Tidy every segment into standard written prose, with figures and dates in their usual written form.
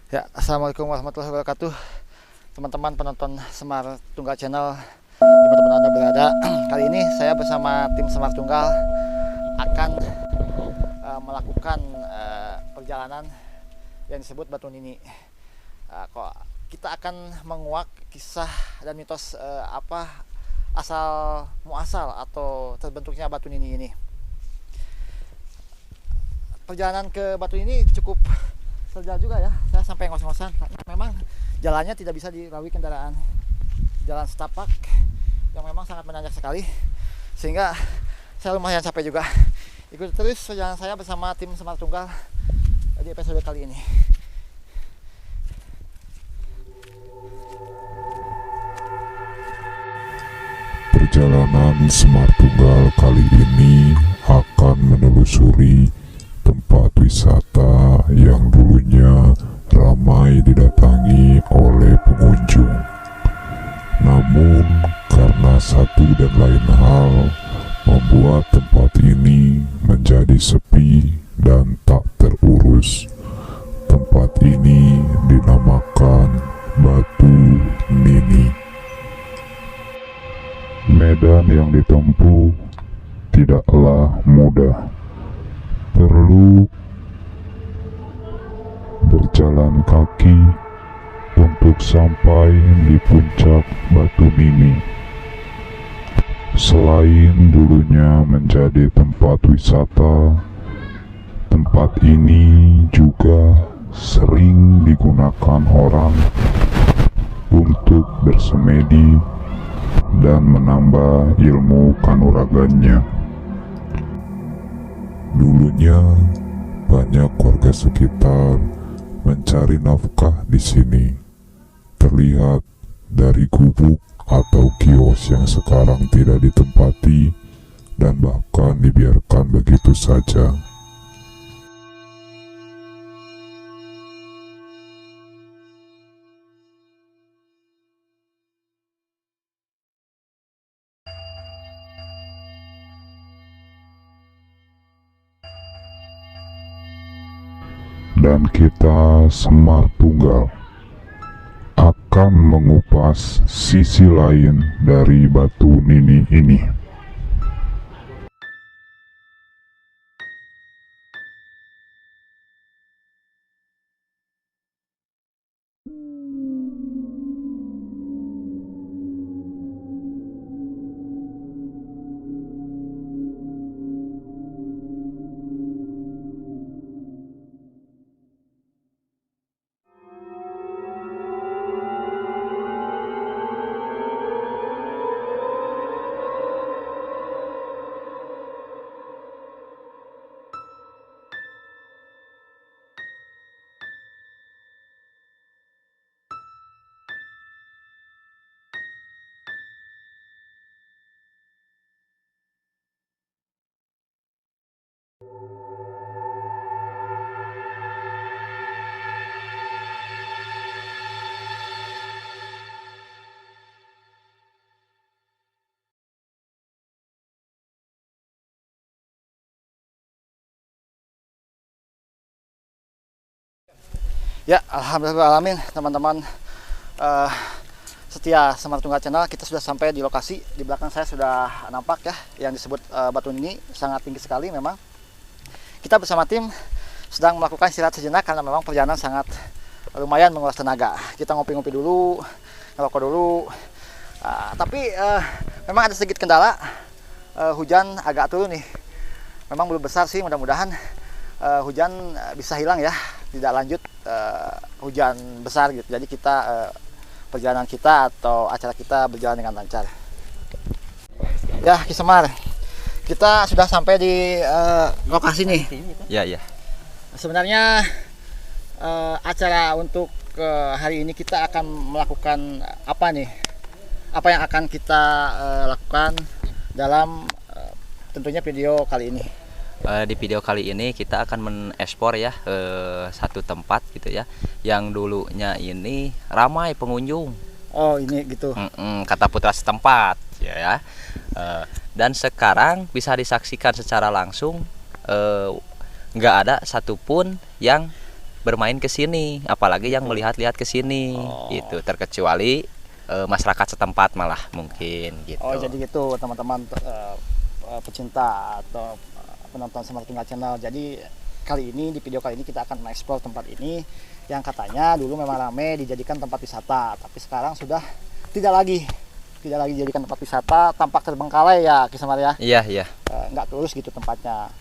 Ya, assalamualaikum warahmatullahi wabarakatuh, teman-teman penonton Semar Tunggal Channel di mana Anda berada. Kali ini saya bersama tim Semar Tunggal akan melakukan perjalanan yang disebut Batu Nini. Kok kita akan menguak kisah dan mitos apa asal muasal atau terbentuknya Batu Nini ini. Perjalanan ke Batu Nini cukup terjal juga ya, saya sampai ngos-ngosan. Memang jalannya tidak bisa dilalui kendaraan, jalan setapak yang memang sangat menanjak sekali, sehingga saya lumayan capek juga. Ikuti terus perjalanan saya bersama tim Semar Tunggal di episode kali ini. Perjalanan Semar Tunggal kali ini akan menelusuri tempat wisata yang dulunya ramai didatangi oleh pengunjung. Namun karena satu dan lain hal membuat tempat ini menjadi sepi dan tak terurus. Tempat ini dinamakan Batu Nini. Medan yang ditempuh tidaklah mudah. Perlu berjalan kaki untuk sampai di puncak Batu Nini. Selain dulunya menjadi tempat wisata, tempat ini juga sering digunakan orang untuk bersemedi dan menambah ilmu kanuragannya. Dulunya banyak warga sekitar mencari nafkah di sini. Terlihat dari gubuk atau kios yang sekarang tidak ditempati dan bahkan dibiarkan begitu saja. Dan kita Semar Tunggal akan mengupas sisi lain dari Batu Nini ini. Ya, alhamdulillah teman-teman setia Semar Tunggal Channel, kita sudah sampai di lokasi. Di belakang saya sudah nampak ya yang disebut Batu Nini, sangat tinggi sekali memang. Kita bersama tim sedang melakukan istirahat sejenak karena memang perjalanan sangat lumayan menguras tenaga. Kita ngopi-ngopi dulu, ngerokok dulu. Tapi memang ada sedikit kendala, hujan agak turun nih. Memang belum besar sih, mudah-mudahan hujan bisa hilang ya, tidak lanjut hujan besar gitu. Jadi kita perjalanan kita atau acara kita berjalan dengan lancar. Ya, Ki Semar, kita sudah sampai di lokasi nih. Ya, ya. Sebenarnya acara untuk hari ini kita akan melakukan apa nih? Apa yang akan kita lakukan dalam tentunya video kali ini? Di video kali ini kita akan menekspor ya satu tempat gitu ya, yang dulunya ini ramai pengunjung. Oh, ini gitu. Kata putra setempat ya. Dan sekarang bisa disaksikan secara langsung, nggak ada satupun yang bermain ke sini, apalagi yang melihat-lihat ke sini gitu, terkecuali masyarakat setempat malah mungkin gitu. Oh, jadi gitu teman-teman pecinta atau penonton Semar Tunggal Channel. Jadi kali ini, di video kali ini kita akan mengeksplor tempat ini yang katanya dulu memang ramai dijadikan tempat wisata, tapi sekarang sudah tidak lagi dijadikan tempat wisata, tampak terbengkalai ya Ki Semar ya. Iya, iya. Nggak lurus gitu tempatnya.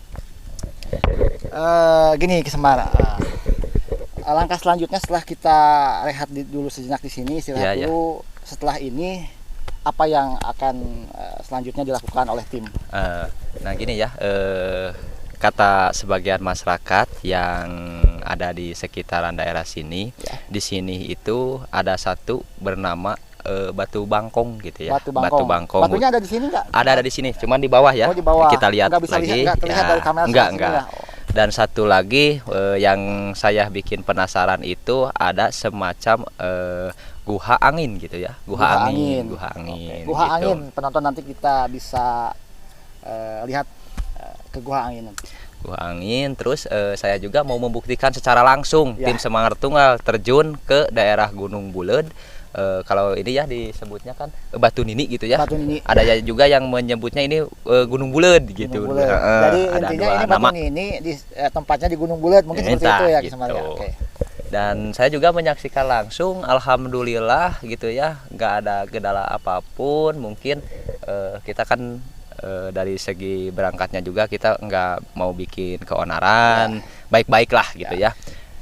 Gini Ki Semar, langkah selanjutnya setelah kita rehat dulu sejenak di sini, istirahat dulu. Setelah ini apa yang akan selanjutnya dilakukan oleh tim? Nah gini ya, kata sebagian masyarakat yang ada di sekitaran daerah sini, di sini itu ada satu bernama Batu Bangkong gitu ya. Batu Bangkong. Batunya ada di sini nggak? Ada di sini, cuman di bawah ya. Oh, di bawah. Kita lihat nggak bisa lagi. Nggak terlihat dari kamera enggak. Ya? Dan satu lagi yang saya bikin penasaran itu ada semacam guha angin gitu ya. Guha angin. Okay. Gitu. Guha angin. Penonton nanti kita bisa lihat ke guha angin nanti. Guha angin. Terus saya juga mau membuktikan secara langsung tim Semar Tunggal terjun ke daerah Gunung Buleud. Kalau ini ya disebutnya kan Batu Nini gitu ya. Batu Nini. Ada juga yang menyebutnya ini Gunung Buleud gitu. Jadi intinya ini Batu Nini tempatnya di Gunung Buleud, mungkin seperti itu ya Ki Semar ya. Oke. Dan saya juga menyaksikan langsung, alhamdulillah gitu ya, nggak ada kendala apapun. Mungkin kita kan dari segi berangkatnya juga kita nggak mau bikin keonaran, baik-baik lah gitu ya.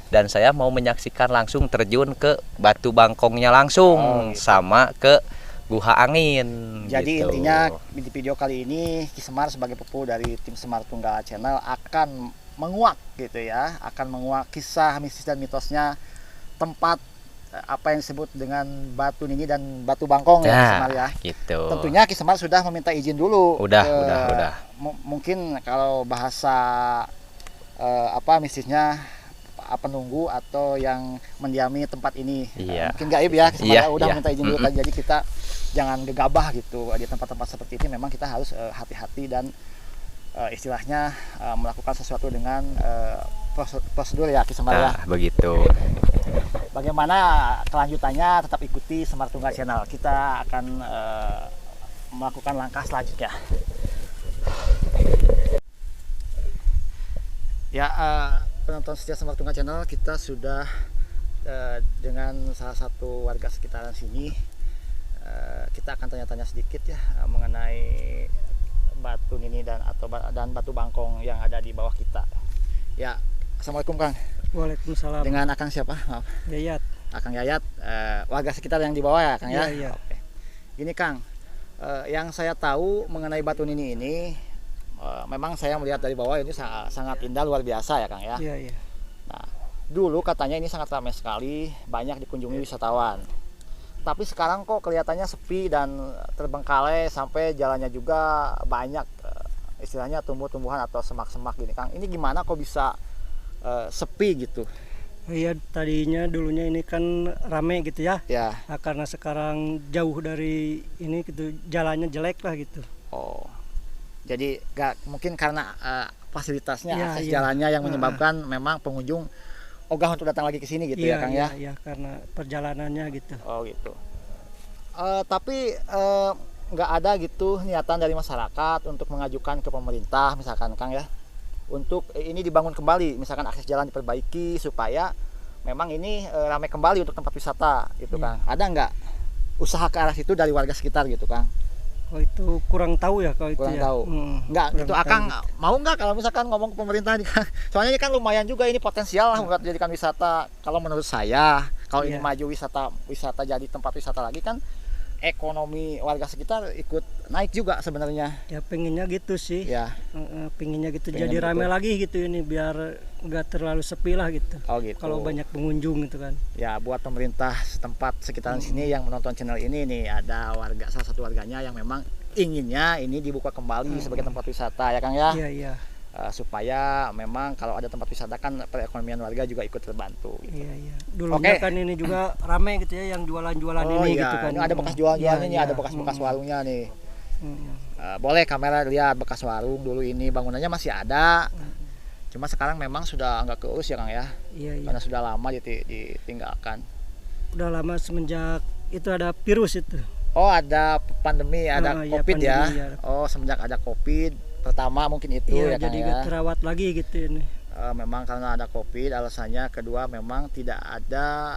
Dan saya mau menyaksikan langsung terjun ke Batu Bangkongnya langsung, sama ke Guha Angin. Jadi gitu. intinya di video kali ini Ki Semar sebagai pepu dari tim Semar Tunggal Channel akan menguak gitu ya, akan menguak kisah mistis dan mitosnya tempat apa yang disebut dengan Batu Nini dan Batu Bangkong ya Ki Semar ya. Gitu. Tentunya Ki Semar sudah meminta izin dulu. Udah. Mungkin kalau bahasa mistisnya penunggu atau yang mendiami tempat ini. Mungkin gaib ya Ki Semar udah minta izin dulu. Jadi kita jangan gegabah gitu di tempat-tempat seperti ini. Memang kita harus hati-hati dan istilahnya melakukan sesuatu dengan prosedur ya Ki Semar ya. Begitu. Bagaimana kelanjutannya, tetap ikuti Semar Tunggal Channel. Kita akan melakukan langkah selanjutnya. Ya, penonton setia Semar Tunggal Channel, kita sudah dengan salah satu warga sekitaran sini. Kita akan tanya-tanya sedikit ya mengenai Batu Nini dan Batu Bangkong yang ada di bawah kita. Ya, assalamualaikum Kang. Waalaikumsalam. Dengan Akang siapa? Maaf. Yayat. Akang Yayat, warga sekitar yang di bawah ya Kang ya. Iya. Oke. Gini Kang, yang saya tahu mengenai Batu Nini ini, memang saya melihat dari bawah ini sangat indah, luar biasa ya Kang ya. Iya. Nah, dulu katanya ini sangat ramai sekali, banyak dikunjungi wisatawan. Tapi sekarang kok kelihatannya sepi dan terbengkalai, sampai jalannya juga banyak istilahnya tumbuh-tumbuhan atau semak-semak gini Kang. Ini gimana kok bisa sepi gitu? Iya, tadinya dulunya ini kan rame gitu ya. Ya. Nah, karena sekarang jauh dari ini gitu, jalannya jelek lah gitu. Oh. Jadi mungkin karena fasilitasnya, akses iya. jalannya yang menyebabkan memang pengunjung ogah untuk datang lagi ke sini gitu ya Kang ya. Iya, karena perjalanannya gitu. Oh gitu. Tapi nggak ada gitu niatan dari masyarakat untuk mengajukan ke pemerintah misalkan Kang ya, untuk ini dibangun kembali, misalkan akses jalan diperbaiki supaya memang ini ramai kembali untuk tempat wisata gitu Kang. Ada nggak usaha ke arah situ dari warga sekitar gitu Kang? Oh, itu kurang tahu ya kalau itu Kurang ya. tahu. Nggak gitu Akang gitu. Mau nggak kalau misalkan ngomong ke pemerintah nih Kang? Soalnya ini kan lumayan juga, ini potensial lah buat dijadikan wisata. Kalau menurut saya, kalau ini maju wisata jadi tempat wisata lagi kan, ekonomi warga sekitar ikut naik juga sebenarnya. Ya pengennya gitu sih. Ya. Pengennya gitu, Pengen jadi gitu. rame lagi gitu ini, biar nggak terlalu sepi lah gitu. Oh gitu. Kalau banyak pengunjung gitu kan. Ya, buat pemerintah setempat sekitaran sini yang menonton channel ini nih, ada salah satu warganya yang memang inginnya ini dibuka kembali sebagai tempat wisata ya Kang ya. Iya. Supaya memang kalau ada tempat wisata kan perekonomian warga juga ikut terbantu gitu. Iya. Dulunya kan ini juga rame gitu ya, yang jualan-jualan ini gitu kan. Ini ada bekas jualan-jualan ini, ada bekas-bekas warungnya nih. Boleh kamera lihat bekas warung dulu, ini bangunannya masih ada. Cuma sekarang memang sudah nggak keurus ya Kang ya, Iya, iya. karena sudah lama ditinggalkan. Udah lama semenjak itu ada virus itu. Oh ada pandemi, ada Iya, COVID ya. pandemi, ya. Oh semenjak ada COVID pertama mungkin itu Iya, ya Kang jadi ya. nggak terawat lagi gitu ini. Memang karena ada COVID alasannya. Kedua memang tidak ada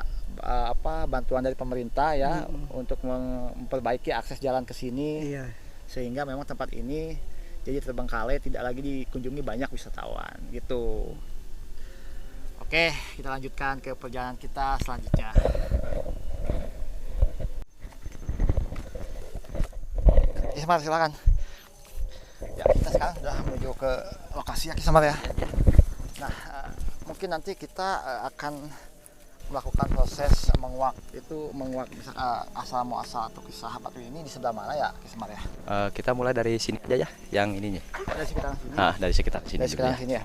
bantuan dari pemerintah ya untuk memperbaiki akses jalan ke sini, Iya. sehingga memang tempat ini jadi terbengkalai, tidak lagi dikunjungi banyak wisatawan gitu. Oke, kita lanjutkan ke perjalanan kita selanjutnya. Kismar silakan. Ya, kita sekarang sudah menuju ke lokasi ya Kismar ya. Nah, mungkin nanti kita akan melakukan proses menguak bisa asal muasal atau kisah batu ini di sebelah mana ya Kismar ya? Kita mulai dari sini aja ya, yang ininya. Dari sekitar sini. Dari sekitar sini. Dari sekitar dulu ya. sini ya.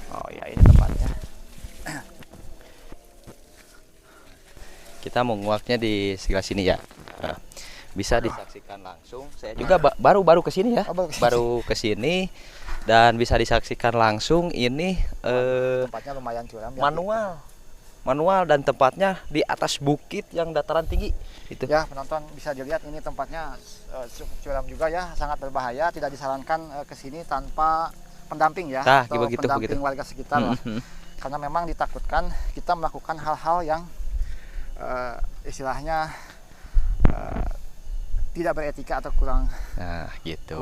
Oh ya, ini tempatnya. Kita menguaknya di sebelah sini ya. Bisa disaksikan langsung. Saya juga baru ke sini ya. Oh, Baru ke sini dan bisa disaksikan langsung ini Tempatnya lumayan curam ya. Manual dan tempatnya di atas bukit yang dataran tinggi itu. Ya, penonton bisa dilihat ini tempatnya curam juga ya, sangat berbahaya, tidak disarankan ke sini tanpa pendamping ya, Nah, atau begitu, pendamping begitu. warga sekitar lah. Karena memang ditakutkan kita melakukan hal-hal yang istilahnya tidak beretika atau kurang Gitu.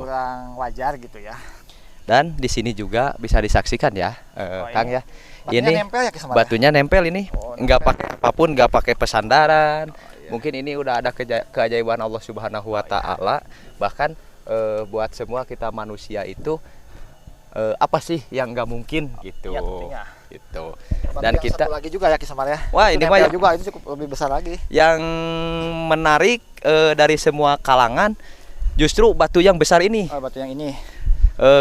wajar gitu ya. Dan di sini juga bisa disaksikan ya, Kang ini ya. Batunya Ini nempel ya Kismar ya? batunya nempel ini, Oh, nggak nempel. pakai apapun, nggak pakai pesandaran. Iya. Mungkin ini udah ada keajaiban Allah Subhanahu Wa Taala. Bahkan buat semua kita manusia itu apa sih yang nggak mungkin gitu. Iya, tentunya. Gitu. Batu Dan yang kita satu lagi juga ya Kismar ya. Wah, Itu ini mah nempel ya- juga, itu cukup lebih besar lagi. yang menarik dari semua kalangan justru batu yang besar ini. Oh, batu yang ini.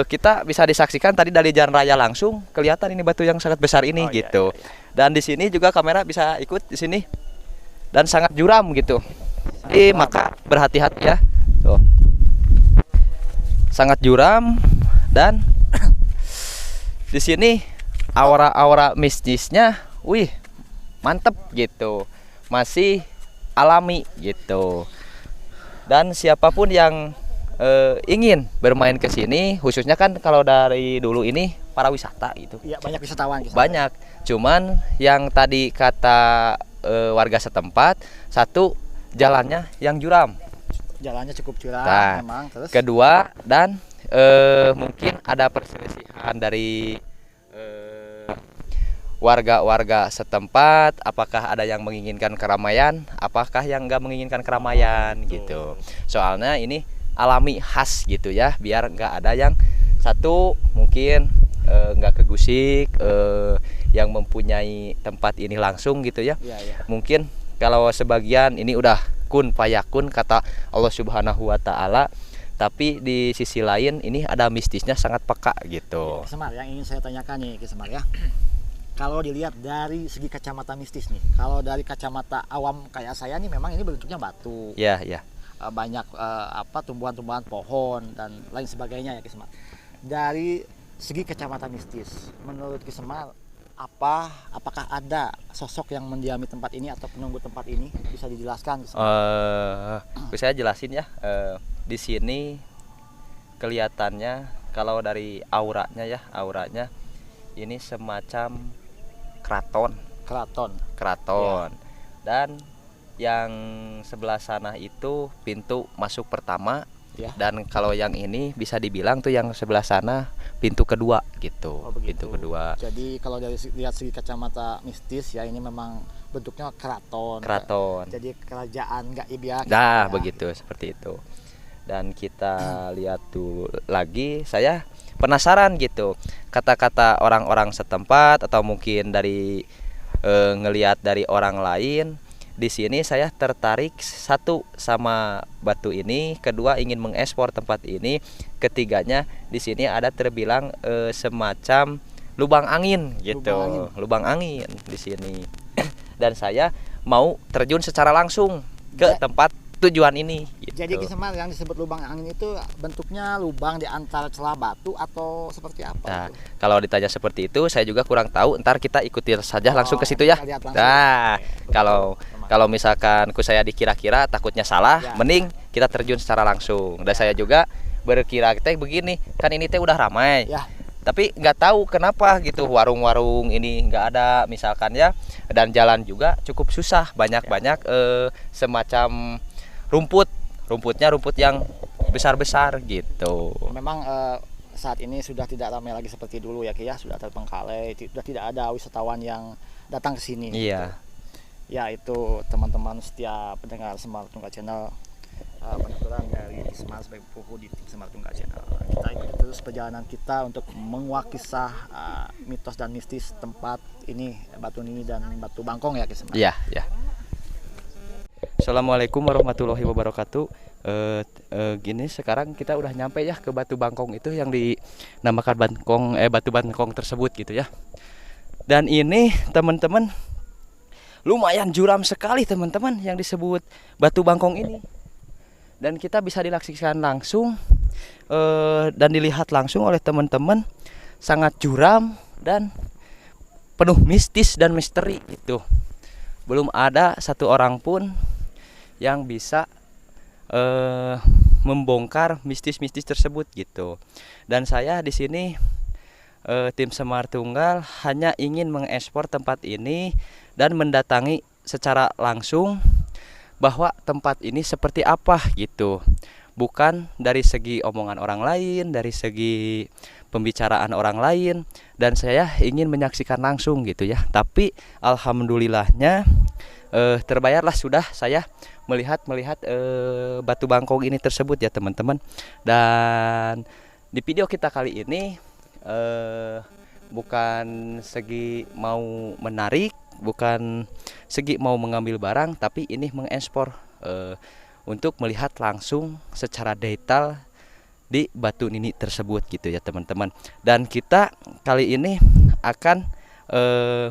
Kita bisa disaksikan tadi dari jalan raya langsung kelihatan ini batu yang sangat besar ini Oh, iya, gitu. iya, iya. Dan di sini juga kamera bisa ikut di sini dan sangat juram gitu. Sangat Maka berhati-hati ya. Tuh. Sangat juram dan di sini aura-aura mistisnya, wih, mantep gitu. Masih alami gitu. Dan siapapun yang ingin bermain ke sini, khususnya kan kalau dari dulu ini para wisata gitu. Iya, banyak wisatawan Kismar. Banyak. Cuman yang tadi kata warga setempat, satu jalannya yang juram. Jalannya cukup curam Nah, memang, terus Kedua dan mungkin ada perselisihan dari warga-warga setempat, apakah ada yang menginginkan keramaian, apakah yang nggak menginginkan keramaian gitu. Soalnya ini alami khas gitu ya, biar nggak ada yang satu mungkin nggak kegusik yang mempunyai tempat ini langsung gitu ya. iya, iya. Mungkin kalau sebagian ini udah kun payakun kata Allah Subhanahu Wa Taala, tapi di sisi lain ini ada mistisnya sangat peka gitu. Kismar, yang ingin saya tanyakan nih Kismar ya. Kalau dilihat dari segi kacamata mistis nih, kalau dari kacamata awam kayak saya nih, memang ini bentuknya batu, Ya, ya. banyak tumbuhan-tumbuhan pohon dan lain sebagainya ya Kismar. Dari segi kacamata mistis, menurut Kismar apakah ada sosok yang mendiami tempat ini atau penunggu tempat ini, bisa dijelaskan Kismar? Saya jelasin ya. Di sini kelihatannya kalau dari auranya ini semacam keraton. Keraton. Dan yang sebelah sana itu pintu masuk pertama Ya. dan kalau yang ini bisa dibilang tuh yang sebelah sana pintu kedua gitu. Oh, begitu. Pintu kedua. Jadi kalau dari lihat segi kacamata mistis ya, ini memang bentuknya keraton. Jadi kerajaan gaib ya. Nah, Ya. begitu seperti itu. Dan kita lihat dulu lagi, saya penasaran gitu. Kata-kata orang-orang setempat atau mungkin dari ngelihat dari orang lain. Di sini saya tertarik satu sama batu ini, kedua ingin mengekspor tempat ini, ketiganya di sini ada terbilang semacam lubang angin gitu. Lubang angin di sini. Dan saya mau terjun secara langsung ke tempat tujuan ini gitu. Jadi Ki Semar, yang disebut lubang angin itu bentuknya lubang di antara celah batu atau seperti apa? Nah, itu? kalau ditanya seperti itu saya juga kurang tahu, ntar kita ikuti saja langsung ke situ ya. kita lihat langsung. Nah, Oke. kalau misalkan saya dikira-kira takutnya salah, Ya. mending kita terjun secara langsung. Dan saya juga berkira teh begini, kan ini teh udah ramai. Ya. Tapi nggak tahu kenapa gitu warung-warung ini nggak ada misalkan ya, dan jalan juga cukup susah, banyak-banyak semacam rumputnya rumput yang besar-besar gitu. Memang saat ini sudah tidak ramai lagi seperti dulu ya Ki ya, sudah terbengkalai, sudah tidak ada wisatawan yang datang ke sini. Iya. Ya itu teman-teman setia pendengar Semar Tunggal Channel, penuturan dari Semar sebagai penghuni tim Semar Tunggal Channel. Kita ikuti terus perjalanan kita untuk menguak kisah mitos dan mistis tempat ini, Batu Nini dan Batu Bangkong ya Ki Semar. Iya, ya. Assalamualaikum warahmatullahi wabarakatuh. Gini sekarang kita udah nyampe ya ke Batu Bangkong itu yang dinamakan Batu Bangkong tersebut gitu ya. Dan ini teman-teman lumayan curam sekali teman-teman yang disebut Batu Bangkong ini. Dan kita bisa dilaksikan langsung dan dilihat langsung oleh teman-teman, sangat curam dan penuh mistis dan misteri itu. Belum ada satu orang pun yang bisa membongkar mistis-mistis tersebut gitu. Dan saya di sini tim Semar Tunggal hanya ingin mengekspor tempat ini dan mendatangi secara langsung bahwa tempat ini seperti apa gitu. Bukan dari segi omongan orang lain, dari segi pembicaraan orang lain, dan saya ingin menyaksikan langsung gitu ya. Tapi alhamdulillahnya terbayarlah sudah saya melihat Batu Bangkong ini tersebut ya teman-teman. Dan di video kita kali ini bukan segi mau menarik, bukan segi mau mengambil barang, tapi ini mengekspor untuk melihat langsung secara detail di Batu Nini tersebut gitu ya teman-teman. Dan kita kali ini akan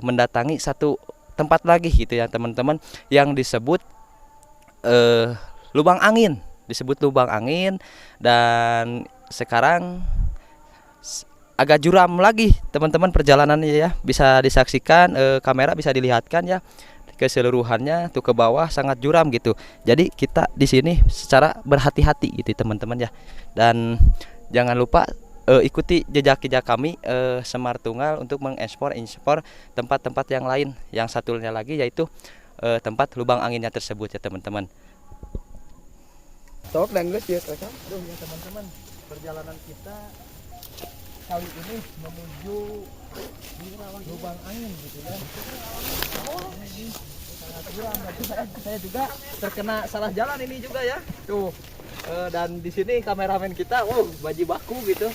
mendatangi satu tempat lagi gitu ya teman-teman, yang disebut lubang angin, dan sekarang agak curam lagi teman-teman perjalanannya ya. Bisa disaksikan, kamera bisa dilihatkan ya keseluruhannya tuh ke bawah sangat curam gitu. Jadi kita di sini secara berhati-hati gitu teman-teman ya. Dan jangan lupa ikuti jejak-jejak kami Semar Tunggal untuk mengekspor tempat-tempat yang lain. Yang satunya lagi yaitu tempat lubang anginnya tersebut ya teman-teman. Tok dan geus ya Aduh ya teman-teman, perjalanan kita kali ini menuju lubang angin gitu ya. Ini sangat curam, saya juga terkena salah jalan ini juga ya. Tuh. Dan di sini kameramen kita, baji baku gitu.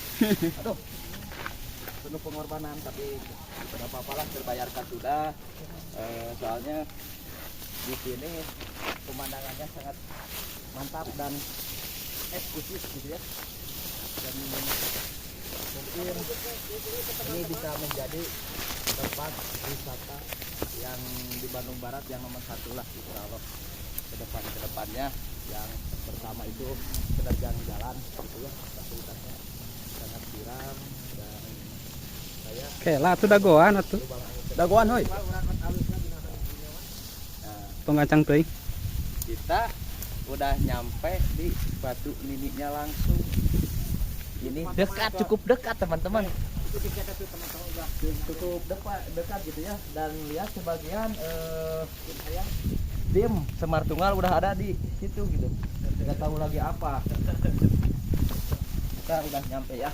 Aduh. Penuh pengorbanan, tapi tidak apa-apa lah, terbayarkan sudah. Soalnya di sini pemandangannya sangat mantap dan eksklusif gitu ya. Dan mungkin ini bisa menjadi tempat wisata yang di Bandung Barat yang nomor 1 lah insya Allah ke depannya. Yang pertama itu penerjang jalan gitu ya, fasilitasnya sangat curam. Dan saya lah tuh dagoan atuh. Dagoan hoi. Pengacang teuing. Kita udah nyampe di Batu Nininya langsung. Ini dekat, cukup dekat teman-teman. Cukup dekat gitu ya. Dan lihat sebagian tim Semar Tunggal udah ada di situ gitu. Nggak tahu lagi apa. Kita udah nyampe ya.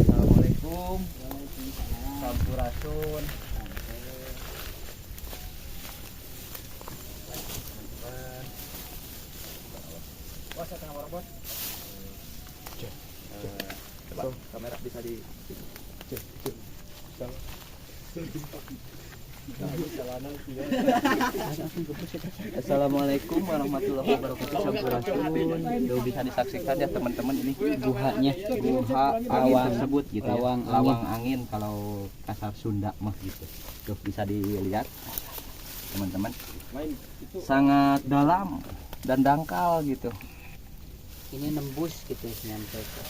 Assalamualaikum. Sampurasun. Wah, saya tengah warung bos. Coba kamera bisa di. Assalamualaikum warahmatullahi wabarakatuh. Sampurasun. Tuh bisa disaksikan ya teman-teman, ini guhanya, guha awang tersebut gitu ya. Lawang angin kalau kasar Sunda mah gitu. Tuh bisa dilihat teman-teman. Sangat dalam dan dangkal gitu. Ini nembus gitu nyampe ke.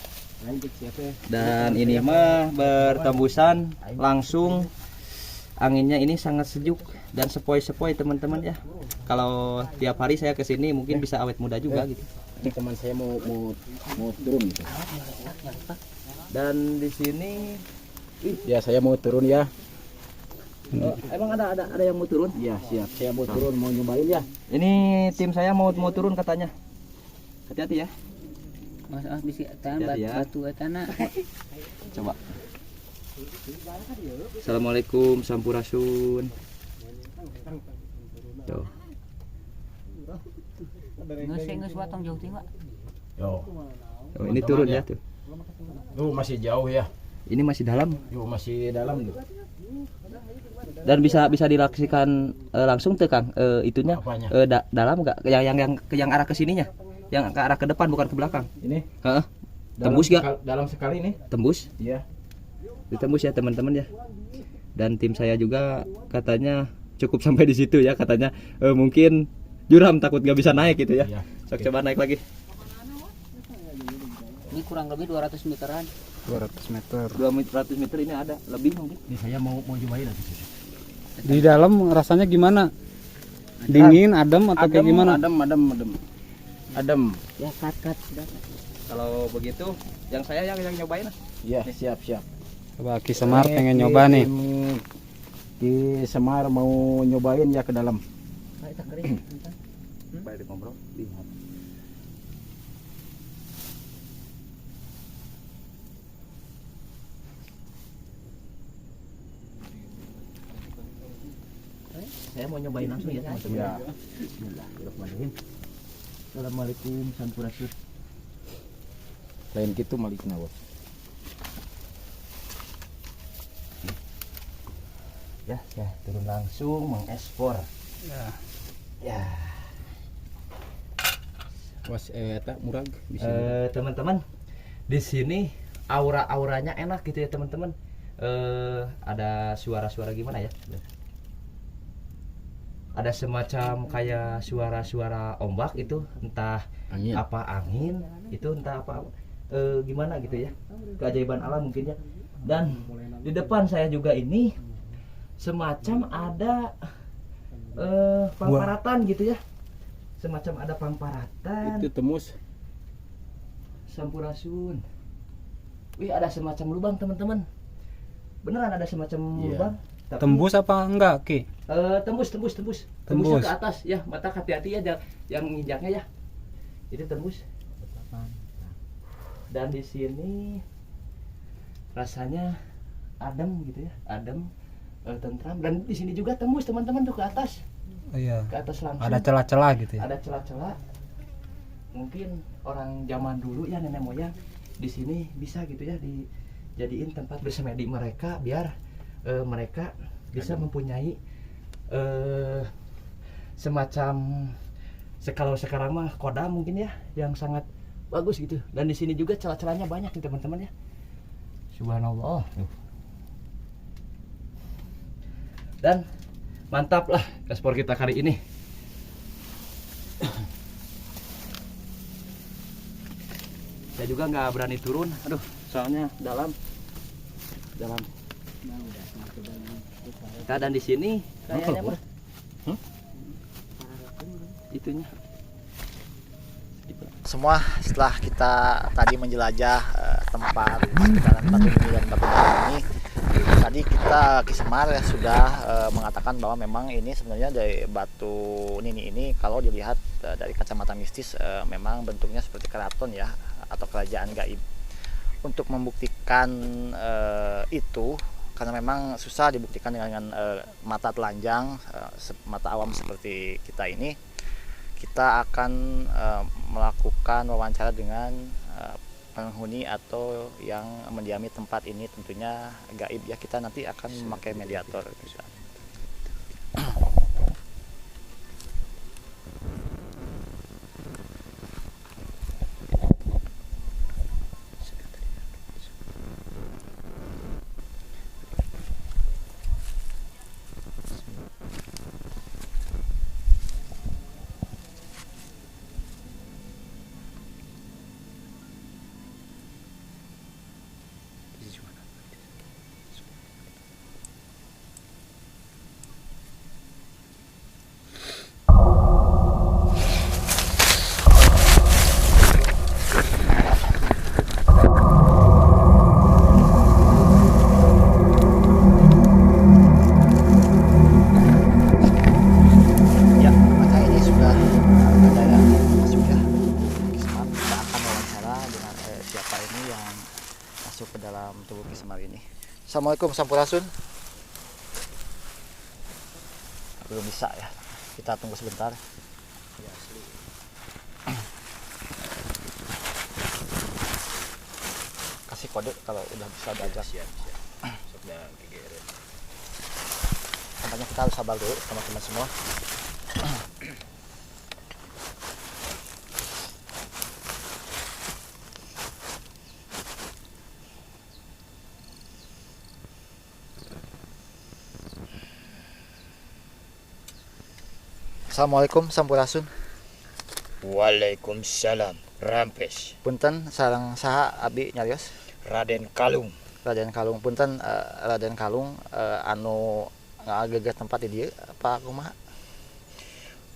Dan ini mah bertembusan langsung, anginnya ini sangat sejuk dan sepoi-sepoi teman-teman ya. Kalau tiap hari saya kesini mungkin bisa awet muda juga gitu. Ini teman saya mau turun gitu. Dan di sini Ya saya mau turun ya. emang ada yang mau turun? Ya siap. Saya mau turun mau nyobain ya. Ini tim saya mau turun katanya. Hati-hati ya. Bisa Hati-hati ya. batu tanah. Coba. Assalamualaikum sampurasun. Tuh. Ngeus watong jauh tinggal. Yo, Oh, ini turun ya tuh. lu masih jauh ya. Ini masih dalam Yo masih dalam tuh. dan bisa dilaksikan langsung tuh Kang. Itunya Apanya? dalam enggak yang arah ke sininya. Yang ke arah ke depan bukan ke belakang. Ini Heeh. Tembus gak? Dalam sekali nih. Tembus. Iya. Ditembus ya teman-teman ya. Dan tim saya juga katanya cukup sampai di situ ya katanya. Mungkin juram takut nggak bisa naik gitu ya. Iya. Sok coba naik lagi. Ini kurang lebih 200 meteran. 200 meter. 200 meter ini ada lebih mungkin. Ini saya mau nyobain lagi. Di dalam rasanya gimana? Dingin, adem atau kayak gimana? Adem. Ya kat sudah. Kalau begitu yang saya yang nyobain. Iya, siap. Coba Ki Semar pengen nyoba nih. Ki Semar mau nyobain ya ke dalam. Baik ngobrol. Lihat. Saya mau nyobain langsung ya teman-teman. Ya. Bismillahirrahmanirrahim. Assalamualaikum sampurasun. Lain gitu Malik Nawab. Ya, turun langsung mengekspor. Ya. Was eta murag bisa. Teman-teman, di sini aura-auranya enak gitu ya teman-teman. Ada suara-suara gimana ya? Ada semacam kayak suara-suara ombak itu, entah Angin. apa angin, itu entah apa gimana gitu ya. Keajaiban alam mungkin ya. Dan di depan saya juga ini semacam ada pamparatan gitu ya. Semacam ada pamparatan. Itu tembus. Sampurasun. Wih, ada semacam lubang teman-teman. Beneran ada semacam Iya. lubang. Tapi, Tembus apa enggak, Ki? tembus. Tembusnya ke atas ya. Mata hati-hati ya yang nginjaknya ya. Itu tembus. Dan di sini rasanya adem gitu ya. Adem, tentram, dan di sini juga tembus teman-teman tuh ke atas. Oh iya. Ke atas langsung. Ada celah-celah gitu ya. Ada celah-celah. Mungkin orang zaman dulu ya nenek moyang di sini bisa gitu ya dijadiin tempat bersemedi mereka biar mereka bisa mempunyai semacam kalau sekarang mah kodam mungkin ya yang sangat bagus gitu. Dan di sini juga celah-celahnya banyak nih teman-teman ya. Subhanallah. Dan mantap lah ekspor kita kali ini. Saya juga nggak berani turun, aduh, soalnya dalam. Kita dan di sini kayaknya mah, itunya. Semua setelah kita tadi menjelajah tempat sekitaran Batu Nini dan Batu Dalam ini, tadi kita Ki Semar ya sudah mengatakan bahwa memang ini sebenarnya dari Batu Nini ini kalau dilihat dari kacamata mistis memang bentuknya seperti keraton ya, atau kerajaan gaib. Untuk membuktikan itu, karena memang susah dibuktikan dengan mata telanjang, mata awam seperti kita ini, kita akan melakukan wawancara dengan penghuni atau yang mendiami tempat ini, tentunya gaib ya. Kita nanti akan memakai mediator. Batu Ki Semar ini. Assalamualaikum Sampurasun. Belum bisa ya. Kita tunggu sebentar. Kasih kode kalau udah bisa diajak. Tampaknya kita harus sabar dulu teman-teman semua. Assalamualaikum Sampurasun. Waalaikumsalam. Rampes. Punten sareng saha abdi nyarios? Raden Kalung. Raden Kalung. Punten Raden Kalung anu ngagegeh tempat di dieu apa kumaha?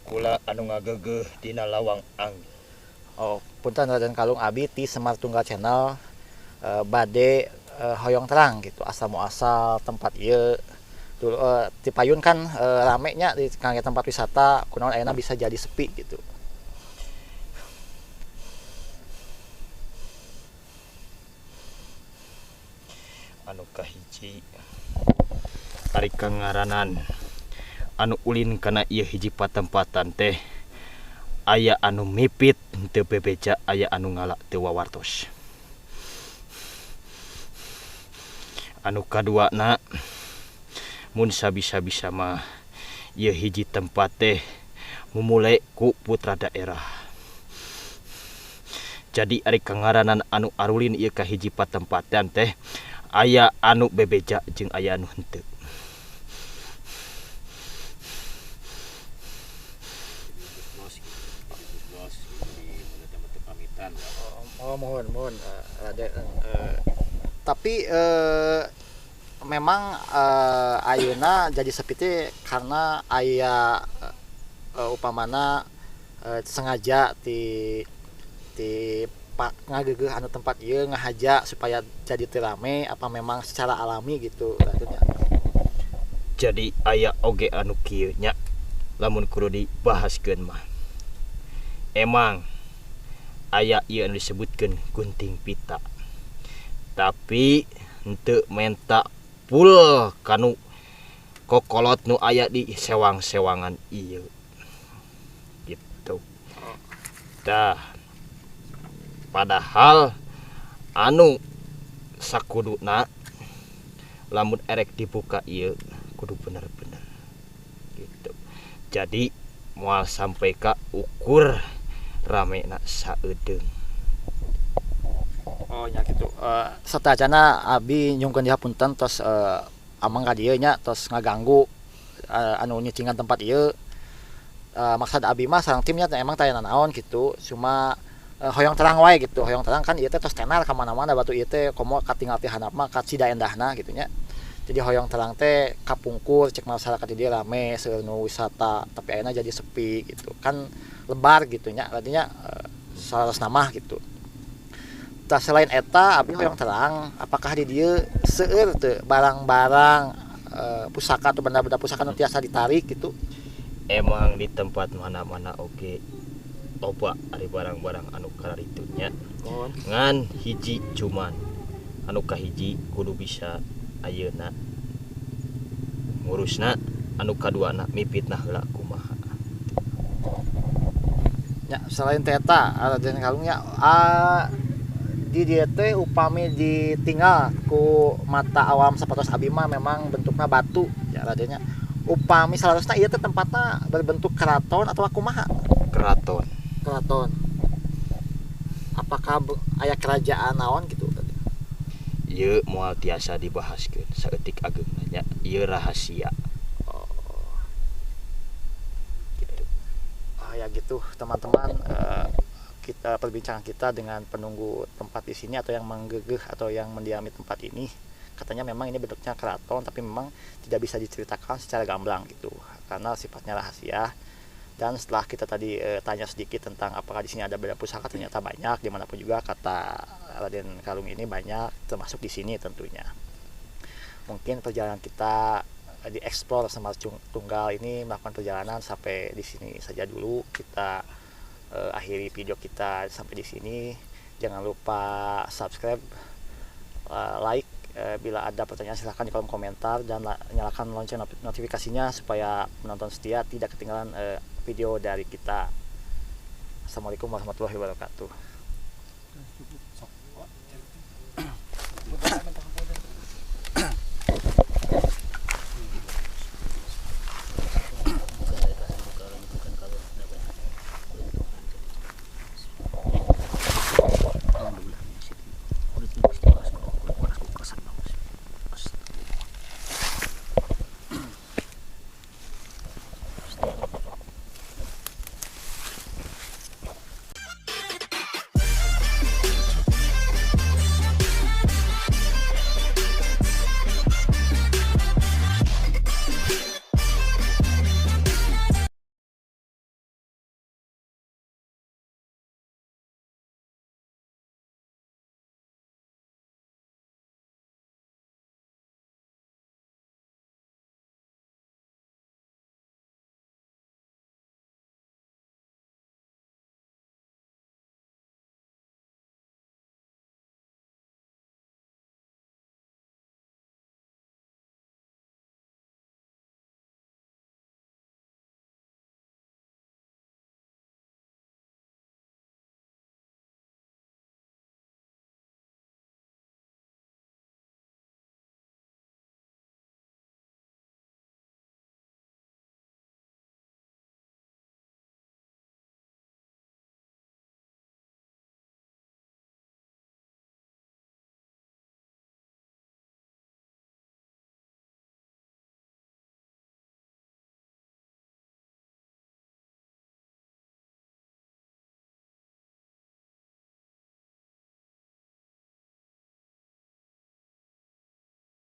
Kula anu ngagegeh dina lawang angin. Oh, punten Raden Kalung abdi ti Semar Tunggal Channel bade hoyong terang gitu asal muasal tempat ieu. Dulu di Payun kan rame nya di kangge tempat wisata kunaon ayeuna bisa jadi sepi gitu. Anu kahiji ari kangaranan anu ulin kana ieu hiji patempatan teh aya anu mipit teu bebeja, aya anu ngala teu wawartos. Anu kaduana mun sabisa-bisa mah ieu hiji tempat teh memulai ku putra daerah. Jadi ari kangaranan anu arulin ieu ka hiji patempatan teh aya anu bebeja jeung aya anu henteu. Oh mohon Raden. Tapi memang ayeuna jadi sepi teh karena aya upamana sengaja ti Pak ngagegeh anu tempat ieu ngahaja supaya jadi teu rame apa memang secara alami gitu Raden nya. Jadi aya oge anu kieu nya lamun kudu dibahaskeun mah. Emang aya ieu anu disebutkeun gunting pita. Tapi henteu menta full kanu kokolot nu aya di sewang-sewangan ieu. Gitu. Tah. Padahal anu sakuduna lamun erek dibuka ieu kudu bener-bener. Gitu. Jadi moal sampai ka ukur ramena saedeung. Oh nya gitu. Satajana abi nyungkeun di hapunten tos amang ka dieu nya tos ngaganggu anu nyicingan tempat ieu. Maksud abi mah sareng timnya emang taya naon gitu. Cuma hoyong terang wae gitu. Hoyong terang kan ieu teh tos tenar ka mana-mana batu ieu teh komo katinggal ti handapna ka cida endahna gitu nya. Jadi hoyong terang teh kapungkur cek masyarakat di dieu rame seueur nu wisata tapi ayeuna jadi sepi gitu. Kan lebar gitu nya. Artinya salah nama gitu. Tah selain eta abdi hoyong terang apakah di dieu seueur teu barang-barang pusaka atau benda-benda pusaka nu tiasa ditarik gitu? Emang di tempat mana-mana oge loba ari barang-barang anu kararitu nya. Ngan hiji cuman anu kahiji kudu bisa ayeuna ngurusna, anu kaduana mipitna heula kumaha. Ya selain eta Raden Kalung nya di dieu teh upami ditinggal ku mata awam sapatos abi mah memang bentukna batu ya Raden nya. Upami salarosna ieu teh tempatna berbentuk keraton atau kumaha? Keraton. Keraton. Apakah aya kerajaan naon gitu? Ieu moal tiasa dibahaskeun saeutik ageungna nya. Ieu rahasia. Oh. Gitu. Ya gitu teman-teman, kita perbincangan kita dengan penunggu tempat di sini atau yang menggegeh atau yang mendiami tempat ini. Katanya memang ini bentuknya keraton tapi memang tidak bisa diceritakan secara gamblang gitu karena sifatnya rahasia. Dan setelah kita tadi tanya sedikit tentang apakah di sini ada benda pusaka, ternyata banyak dimanapun juga kata Raden Kalung ini banyak termasuk di sini tentunya. Mungkin perjalanan kita dieksplor Semar Tunggal ini melakukan perjalanan sampai di sini saja dulu. Kita akhiri video kita sampai di sini. Jangan lupa subscribe, like, Bila ada pertanyaan silahkan di kolom komentar dan nyalakan lonceng notifikasinya supaya penonton setia tidak ketinggalan video dari kita. Assalamualaikum warahmatullahi wabarakatuh.